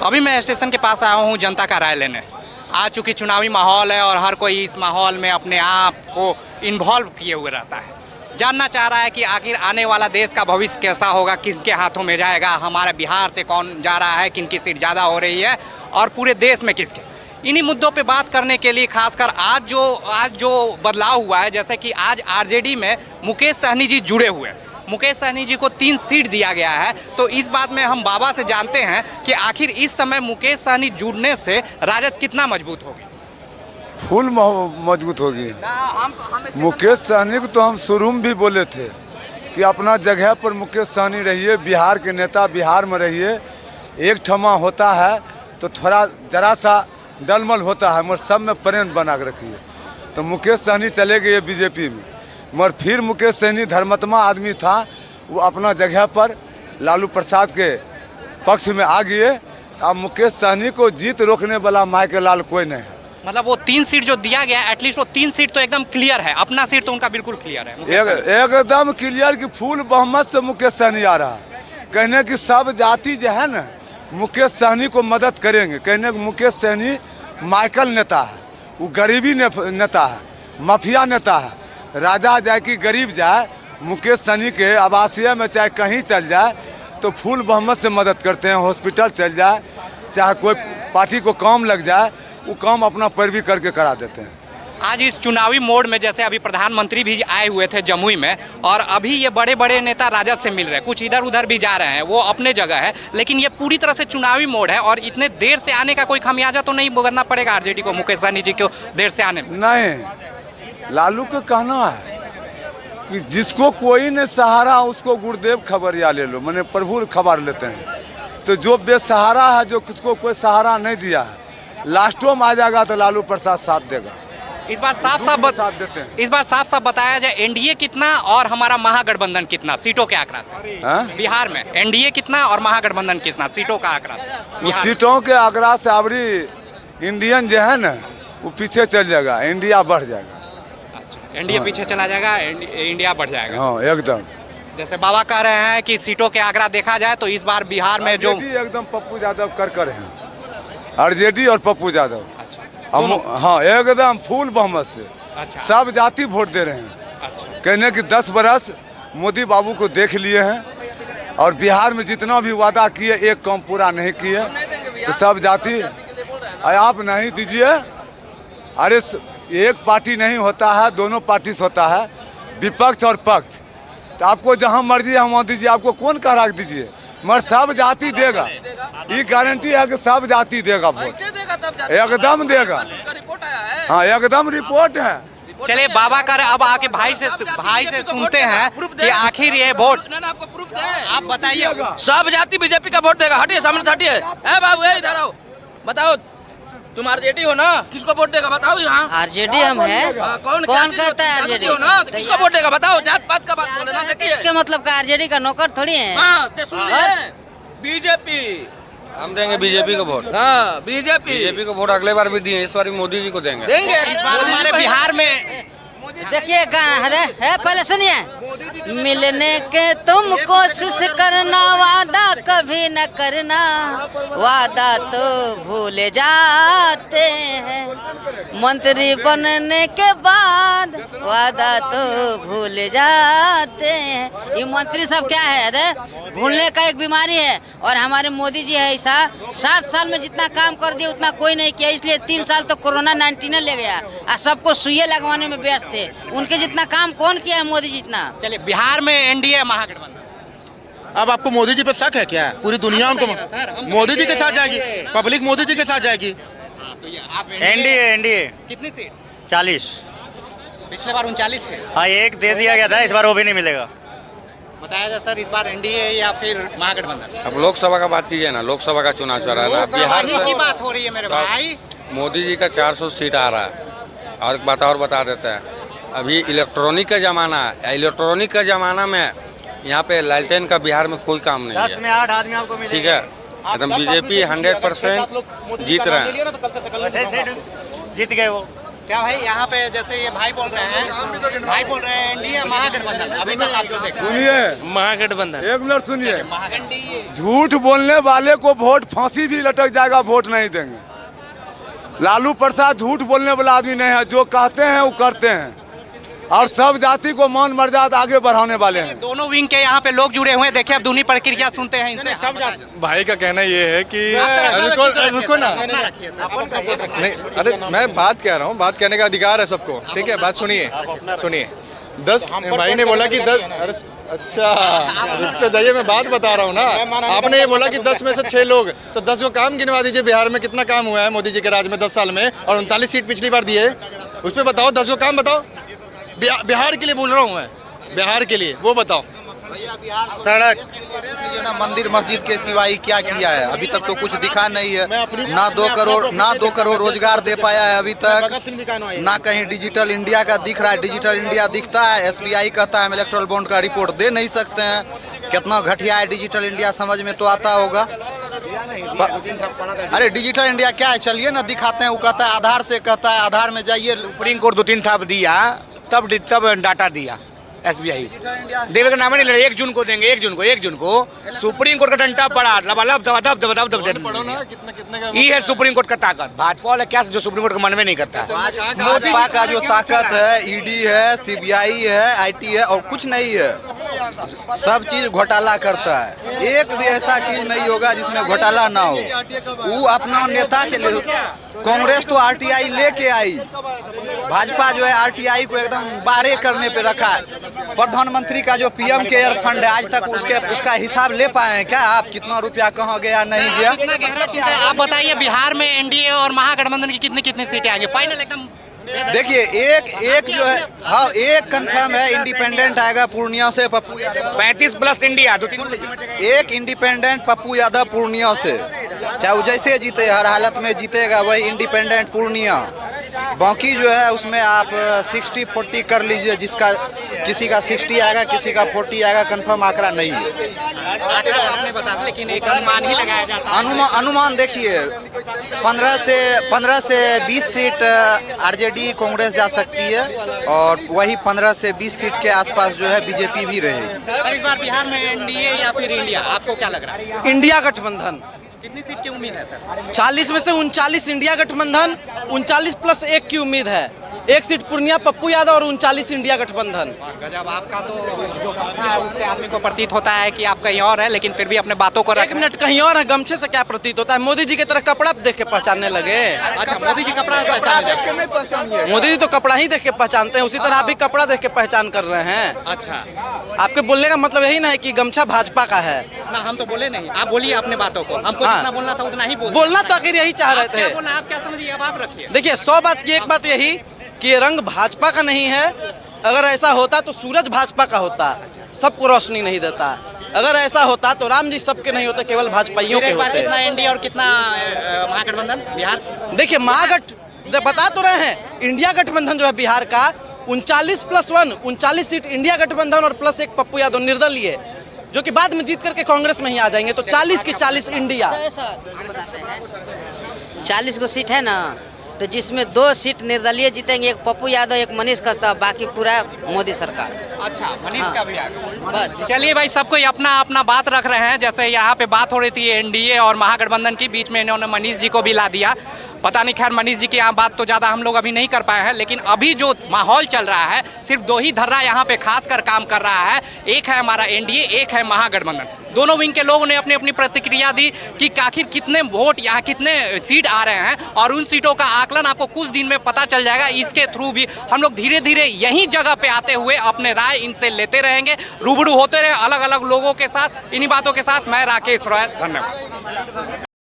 अभी मैं स्टेशन के पास आया हूँ जनता का राय लेने। आज चूँकि चुनावी माहौल है और हर कोई इस माहौल में अपने आप को इन्वॉल्व किए हुए रहता है, जानना चाह रहा है कि आखिर आने वाला देश का भविष्य कैसा होगा, किसके हाथों में जाएगा, हमारे बिहार से कौन जा रहा है, किन की सीट ज़्यादा हो रही है और पूरे देश में किसके। इन्हीं मुद्दों पे बात करने के लिए खासकर आज जो बदलाव हुआ है, जैसे कि आज आरजेडी में मुकेश सहनी जी जुड़े हुए हैं। मुकेश सहनी जी को 3 सीट दिया गया है। तो इस बात में हम बाबा से जानते हैं कि आखिर इस समय मुकेश सहनी जुड़ने से राजद कितना मजबूत होगी। फुल मजबूत होगी। मुकेश सहनी को तो हम शुरू में भी बोले थे कि अपना जगह पर मुकेश सहनी रहिए, बिहार के नेता बिहार में रहिए। एक ठमा होता है तो थोड़ा जरा सा डलमल होता है, मगर सब में प्रेम बना के रखिए। तो मुकेश सहनी चले गए बीजेपी में, मगर फिर मुकेश सहनी धर्मात्मा आदमी था, वो अपना जगह पर लालू प्रसाद के पक्ष में आ गए। अब मुकेश सहनी को जीत रोकने वाला माइकल लाल कोई नहीं है। मतलब वो 3 सीट जो दिया गया है, एटलीस्ट वो 3 सीट तो एकदम क्लियर है। अपना सीट तो उनका बिल्कुल क्लियर है, एकदम क्लियर कि फुल बहुमत से मुकेश सहनी आ रहा है। कहने की सब जाति जो है ना मुकेश सहनी को मदद करेंगे। कहने की मुकेश सहनी माइकल नेता है, वो गरीबी नेता है, माफिया नेता है। राजा जाए कि गरीब जाए, मुकेश सहनी के आवासीय में चाहे कहीं चल जाए तो फुल बहुमत से मदद करते हैं। हॉस्पिटल चल जाए, चाहे कोई पार्टी को काम लग जाए, वो काम अपना पैरवी करके करा देते हैं। आज इस चुनावी मोड में जैसे अभी प्रधानमंत्री भी आए हुए थे जमुई में, और अभी ये बड़े बड़े नेता राजद से मिल रहे हैं, कुछ इधर उधर भी जा रहे हैं, वो अपने जगह है, लेकिन ये पूरी तरह से चुनावी मोड है। और इतने देर से आने का कोई खमियाजा तो नहीं भुगतना पड़ेगा आरजेडी को, मुकेश सहनी जी को देर से आने में? नहीं, लालू का कहना है कि जिसको कोई ने सहारा उसको गुरुदेव खबरिया ले लो, मैंने प्रभु खबर लेते हैं। तो जो बेसहारा है, जो किसको कोई सहारा नहीं दिया है, लास्टों में आ जाएगा तो लालू प्रसाद साथ देगा। इस बार साफ साफ बताया जाए एनडीए कितना और हमारा महागठबंधन कितना सीटों के आंकड़ा से बिहार में। एनडीए कितना और महागठबंधन कितना सीटों का आंकड़ा से? सीटों के आंकड़ा से अबरी इंडियन जो है ना वो पीछे चल जाएगा, इंडिया बढ़ जाएगा। अच्छा, एनडीए पीछे चला जाएगा, इंडिया बढ़ जाएगा। हाँ एकदम। जैसे बाबा कह रहे हैं कि सीटों के आंकड़ा देखा जाए तो इस बार बिहार में जो एकदम पप्पू यादव कर हैं, आरजेडी और पप्पू यादव। अच्छा, हाँ एकदम फुल बहुमत से। अच्छा, सब जाति वोट दे रहे हैं। अच्छा, कहने कि 10 बरस मोदी बाबू को देख लिए हैं और बिहार में जितना भी वादा किए एक काम पूरा नहीं किए। तो सब जाति आप नहीं दीजिए। अरे एक पार्टी नहीं होता है, दोनों पार्टी से होता है, विपक्ष और पक्ष। तो आपको जहाँ मर्जी है वहाँ दीजिए, आपको कौन कह रहा दीजिए, मगर सब जाति देगा। ये गारंटी है कि सब जाति देगा वोट, एकदम देगा। हाँ एकदम रिपोर्ट है। चलिए बाबा कर अब आके भाई से सुनते हैं कि आखिर ये वोट आप बताइए। सब जाति बीजेपी का वोट देगा। हटिए सामने से हटिए। बाबू इधर आओ, बताओ तुम आरजेडी हो ना, किसको वोट देगा बताओ। यहाँ आरजेडी हम है। कौन कहता है आरजेडी हो ना, तो किसको वोट देगा बताओ। जात पात का बात बोले ना, देखिए इसके मतलब का आरजेडी का नौकर थोड़ी है। बीजेपी हम देंगे बीजेपी को वोट। हाँ बीजेपी को वोट अगले बार भी दिए, इस बार भी मोदी जी को देंगे। इस बार हमारे बिहार में देखिए गाना है, पहले सुनिए। मिलने के तुम कोशिश करना, वादा कभी न करना, वादा तो भूल जाते हैं, मंत्री बनने के बाद वादा तो भूल जाते हैं। ये मंत्री सब क्या है अरे, भूलने का एक बीमारी है। और हमारे मोदी जी है ऐसा, 7 साल में जितना काम कर दिया उतना कोई नहीं किया, इसलिए 3 साल तो कोरोना 19 ले गया और सबको सुइयां लगवाने में व्यस्त थे। उनके जितना काम कौन किया है मोदी जितना। चलिए बिहार में एनडीए महागठबंधन। अब आपको मोदी जी पे शक है क्या? पूरी दुनिया उनको मोदी जी के साथ जाएगी, पब्लिक मोदी जी के साथ जाएगी। एनडीए कितनी सीट? 40। पिछले बार 39 थे। हाँ, एक दे दिया गया था, इस बार वो भी नहीं मिलेगा। बताया जाए सर, इस बार एनडीए या फिर महागठबंधन? अब लोकसभा का बात कीजिए ना, लोकसभा का चुनाव चल रहा है ना बिहार की बात हो रही है मेरे भाई। मोदी जी का 400 सीट आ रहा है। और एक बात और बता देते हैं, अभी इलेक्ट्रॉनिक का ज़माना है। इलेक्ट्रॉनिक का ज़माना में यहाँ पे लालटेन का बिहार में कोई काम नहीं है। 10 में 8 आदमी आपको मिलेगा। ठीक है, एकदम बीजेपी 100% जीत रहे हैं। जीत गए वो। क्या भाई यहाँ पे जैसे ये भाई बोल रहे हैं एनडीए महागठबंधन, अभी तक आप जो देखें सुनिए महागठबंधन। एक मिनट सुनिए, एनडीए झूठ बोलने वाले को वोट फांसी भी लटक जाएगा, वोट नहीं देंगे। लालू प्रसाद झूठ बोलने वाला आदमी नहीं है, जो कहते हैं वो करते हैं और सब जाति को मान मर्यादा आगे बढ़ाने वाले हैं। दोनों विंग के यहाँ पे लोग जुड़े हुए हैं, देखिए अब दूनी प्रक्रिया सुनते हैं इनसे। भाई का कहना ये है कि रुको ना, नहीं अरे मैं बात कह रहा हूँ, बात कहने का अधिकार है सबको, ठीक है। बात सुनिए 10 भाई ने बोला कि 10, अरे अच्छा रुक तो जाइए, मैं बात बता रहा हूँ ना। आपने ये बोला कि 10 में से 6 लोग, तो 10 को काम गिनवा दीजिए। बिहार में कितना काम हुआ है मोदी जी के राज में 10 साल में, और 39 सीट पिछली बार दिए, उस पर बताओ 10 को काम बताओ। बिहार के लिए बोल रहा हूँ मैं, बिहार के लिए, वो बताओ। सड़क ना मंदिर मस्जिद के सिवाय क्या किया है? अभी तक तो कुछ दिखा नहीं है। ना 2 करोड़ रोजगार दे पाया है अभी तक, ना कहीं डिजिटल इंडिया का दिख रहा है। डिजिटल इंडिया दिखता है, एसबीआई कहता है हम इलेक्ट्रल बॉन्ड का रिपोर्ट दे नहीं सकते हैं। कितना घटिया है डिजिटल इंडिया, समझ में तो आता होगा। अरे डिजिटल इंडिया क्या है, चलिए ना दिखाते हैं। वो कहता है आधार से, कहता है आधार में जाइए। सुप्रीम कोर्ट 2-3 थाप दिया, तब डाटा दिया एसबीआई देवे का नाम नहीं ले रहे। 1 जून को देंगे, 1 जून को सुप्रीम कोर्ट का डंडा पड़ा, लबालब ये है सुप्रीम कोर्ट का ताकत। भाजपा वाला क्या जो सुप्रीम कोर्ट को मनवे नहीं करता है। भाजपा का जो ताकत है, ईडी है, सीबीआई है, आईटी है, और कुछ नहीं है। सब चीज घोटाला करता है। एक भी ऐसा चीज नहीं होगा जिसमें घोटाला ना हो। वो अपना नेता के लिए, कांग्रेस तो आरटीआई लेके आई, भाजपा जो है आरटीआई को एकदम बारे करने पे रखा है। प्रधानमंत्री का जो पीएम केयर फंड है, आज तक उसका हिसाब ले पाए हैं क्या आप? कितना रुपया कहाँ गया, नहीं गया? कितना गहरा चिंता है आप बताइए। बिहार में एनडीए और महागठबंधन की कितनी सीटें आएंगी फाइनल एकदम? देखिए एक जो है, हाँ एक कंफर्म है, इंडिपेंडेंट आएगा पूर्णिया से पप्पू यादव। 35+ इंडिया, 2-3 एक इंडिपेंडेंट पप्पू यादव पूर्णिया से, चाहे वो जैसे जीते, हर हालत में जीतेगा वही इंडिपेंडेंट पूर्णिया। बाकी जो है उसमें आप 60-40 कर लीजिए, जिसका किसी का 60 आएगा, किसी का 40 आएगा, कंफर्म आंकड़ा नहीं है। आपने बता, लेकिन एक अनुमान ही लगाया जाता है। अनुमान देखिए 15 से 20 सीट आरजेडी कांग्रेस जा सकती है, और वही 15 से 20 सीट के आसपास जो है बीजेपी भी रहेगी। इस बार बिहार में एनडीए या फिर इंडिया, आपको क्या लग रहा है? इंडिया गठबंधन। कितनी सीट की उम्मीद है सर? 40 में से 39 इंडिया गठबंधन, 39+1 की उम्मीद है। 1 सीट पूर्णिया पप्पू यादव और 39 इंडिया गठबंधन। गजब, आपका तो जो कथा है उससे आदमी को प्रतीत होता है कि आप कहीं और है, लेकिन फिर भी अपने बातों को 1 मिनट कहीं और है, गमछे से क्या प्रतीत होता है? मोदी जी की तरह कपड़ा देख के पहचानने लगे। अच्छा, मोदी जी कपड़ा पहचान? मोदी जी तो कपड़ा ही देख के पहचानते हैं, उसी तरह आप भी कपड़ा देख के पहचान कर रहे हैं। अच्छा, आपके बोलने का मतलब यही ना है कि गमछा भाजपा का है ना? हम तो बोले नहीं, आप बोलिए अपने बातों को। हमको जितना बोलना था उतना ही बोलना तो आखिर यही चाह रहे थे। आप क्या समझिए, अब आप रखिए। देखिए 100 बात की एक बात यही कि ये रंग भाजपा का नहीं है। अगर ऐसा होता तो सूरज भाजपा का होता, सबको रोशनी नहीं देता। अगर ऐसा होता तो राम जी सबके नहीं होते, केवल भाजपाइयों के होते। कितना एनडीए और कितना महागठबंधन बिहार? देखिए महागठ बता तो रहे हैं, इंडिया गठबंधन जो है बिहार का 39+1, 39 सीट इंडिया गठबंधन और +1 पप्पू यादव निर्दलीय, जो कि बाद में जीत करके कांग्रेस में ही आ जाएंगे। तो 40 की 40 इंडिया। 40 को सीट है ना, तो जिसमें 2 सीट निर्दलीय जीतेंगे, एक पप्पू यादव, एक मनीष कश्यप, बाकी पूरा मोदी सरकार। अच्छा, मनीष का भी आ गया। बस चलिए भाई, सबको अपना अपना बात रख रहे हैं। जैसे यहाँ पे बात हो रही थी एनडीए और महागठबंधन की, बीच में इन्होंने मनीष जी को भी ला दिया। पता नहीं, खैर मनीष जी की यहाँ बात तो ज़्यादा हम लोग अभी नहीं कर पाए हैं, लेकिन अभी जो माहौल चल रहा है, सिर्फ 2 ही धर्रा यहाँ पे खास कर काम कर रहा है। एक है हमारा एनडीए, एक है महागठबंधन। दोनों विंग के लोगों ने अपनी अपनी प्रतिक्रिया दी कि आखिर कितने वोट यहाँ, कितने सीट आ रहे हैं, और उन सीटों का आकलन आपको कुछ दिन में पता चल जाएगा। इसके थ्रू भी हम लोग धीरे धीरे यही जगह पे आते हुए अपने राय इनसे लेते रहेंगे, रूबरू होते रहे अलग अलग लोगों के साथ। इन्हीं बातों के साथ मैं राकेश रॉय, धन्यवाद।